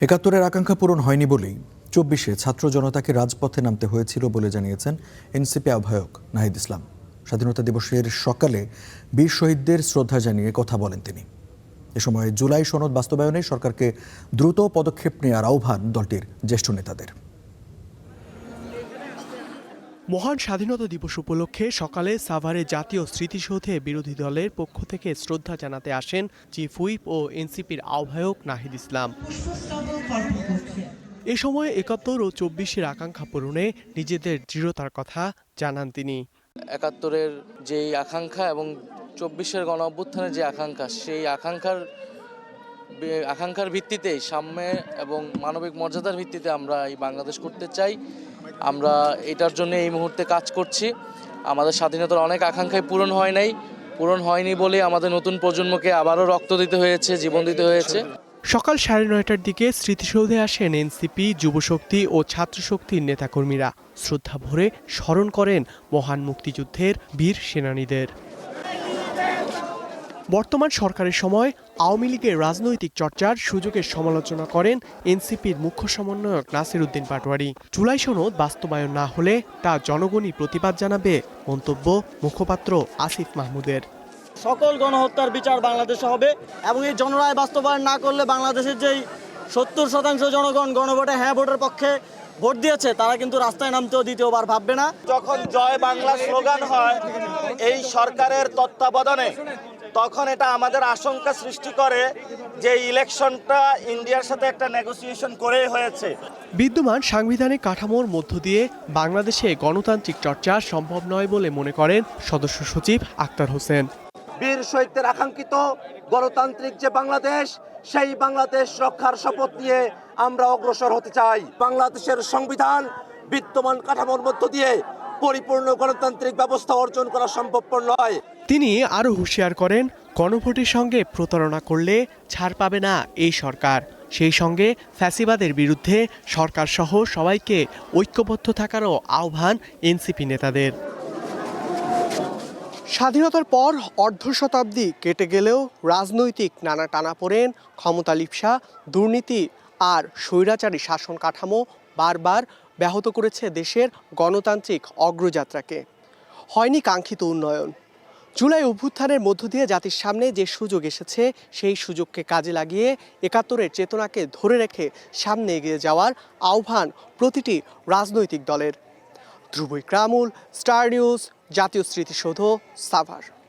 একাত্তরের আকাঙ্ক্ষা পূরণ হয়নি বলেই ২৪-এ ছাত্র জনতাকে রাজপথে নামতে হয়েছিল বলে জানিয়েছেন এনসিপি আহ্বায়ক নাহিদ ইসলাম। স্বাধীনতা দিবসের সকালে বীর শহীদদের শ্রদ্ধা জানিয়ে কথা বলেন তিনি। এ সময় জুলাই সনদ বাস্তবায়নে সরকারকে দ্রুত পদক্ষেপ নেওয়ার আহ্বান দলটির জ্যেষ্ঠ নেতাদের। মহান স্বাধীনতা দিবস উপলক্ষে সকালে সাভারে জাতীয় স্মৃতিসৌধে বিরোধী দলের পক্ষ থেকে শ্রদ্ধা জানাতে আসেন চিফ হুইপ ও এনসিপির আহ্বায়ক নাহিদ ইসলাম। এ সময় ৭১ ও ২৪-এর আকাঙ্ক্ষা পূরণে নিজেদের দৃঢ়তার কথা জানান তিনি। ৭১-এর যেই আকাঙ্ক্ষা এবং ২৪-এর গণ অভ্যুত্থানের যে আকাঙ্ক্ষা, সেই আকাঙ্ক্ষার ভিত্তিতে সাম্য এবং মানবিক মর্যাদার ভিত্তিতে আমরা এই বাংলাদেশ করতে চাই। আমরা এটার জন্য এই মুহূর্তে কাজ করছি। আমাদের স্বাধীনতার অনেক আকাঙ্ক্ষাই পূরণ হয়নি বলে আমাদের নতুন প্রজন্মকে আবারও রক্ত দিতে হয়েছে, জীবন দিতে হয়েছে। সকাল ৯:৩০টার দিকে স্মৃতিসৌধে আসেন এনসিপি, যুবশক্তি ও ছাত্রশক্তির নেতাকর্মীরা। শ্রদ্ধা ভরে স্মরণ করেন মহান মুক্তিযুদ্ধের বীর সেনানীদের। বর্তমান সরকারের সময় আওয়ামী লীগের রাজনৈতিক চর্চার সুযোগের সমালোচনা করেন এনসিপির মুখ্য সমন্বয়ক নাসির উদ্দিন পাটোয়ারি। জুলাই সনদ বাস্তবায়ন না হলে তা জনগণই প্রতিবাদ জানাবে, মন্তব্য মুখপাত্র আসিফ মাহমুদের। সকল গণহত্যার বিচার বাংলাদেশে হবে এবং এই জনরায় বাস্তবায়ন না করলে বাংলাদেশের যেই ৭০% জনগণ গণভোটে হ্যাঁ ভোটের পক্ষে ভোট দিয়েছে, তারা কিন্তু রাস্তায় নামতেও দ্বিতীয়বার ভাববে না। যখন জয় বাংলা স্লোগান হয় এই সরকারের তত্ত্বাবধানে, তখন এটা আমাদের আশঙ্কা সৃষ্টি করে যে ইলেকশনটা ইন্ডিয়ার সাথে একটা নেগোসিয়েশন করে হয়েছে। বিদ্যমান সাংবিধানিক কাঠামোর মধ্য দিয়ে বাংলাদেশে গণতান্ত্রিক চর্চা সম্ভব নয় বলে মনে করেন সদস্য সচিব আক্তার হোসেন। বীর শহীদদের আকাঙ্ক্ষিত গণতান্ত্রিক যে বাংলাদেশ, সেই বাংলাদেশ রক্ষার শপথ নিয়ে আমরা অগ্রসর হতে চাই। বাংলাদেশের সংবিধান বিদ্যমান কাঠামোর মধ্য দিয়ে পরিপূর্ণ গণতান্ত্রিক ব্যবস্থা অর্জন করা সম্ভবপর নয়। তিনি আরও হুঁশিয়ার করেন, গণভোটের সঙ্গে প্রতারণা করলে ছাড় পাবে না এই সরকার। সেই সঙ্গে ফ্যাসিবাদের বিরুদ্ধে সরকার সহ সবাইকে ঐক্যবদ্ধ থাকারও আহ্বান এনসিপি নেতাদের। স্বাধীনতার পর অর্ধ শতাব্দী কেটে গেলেও রাজনৈতিক নানা টানাপোড়েন, ক্ষমতা লিপ্সা, দুর্নীতি আর স্বৈরাচারী শাসন কাঠামো বারবার ব্যাহত করেছে দেশের গণতান্ত্রিক অগ্রযাত্রাকে। হয়নি কাঙ্ক্ষিত উন্নয়ন। জুলাই অভ্যুত্থানের মধ্য দিয়ে জাতির সামনে যে সুযোগ এসেছে, সেই সুযোগকে কাজে লাগিয়ে ৭১-এর চেতনাকে ধরে রেখে সামনে এগিয়ে যাওয়ার আহ্বান প্রতিটি রাজনৈতিক দলের। ধ্রুব ইকরামুল, স্টার নিউজ, জাতীয় স্মৃতিসৌধ, সাভার।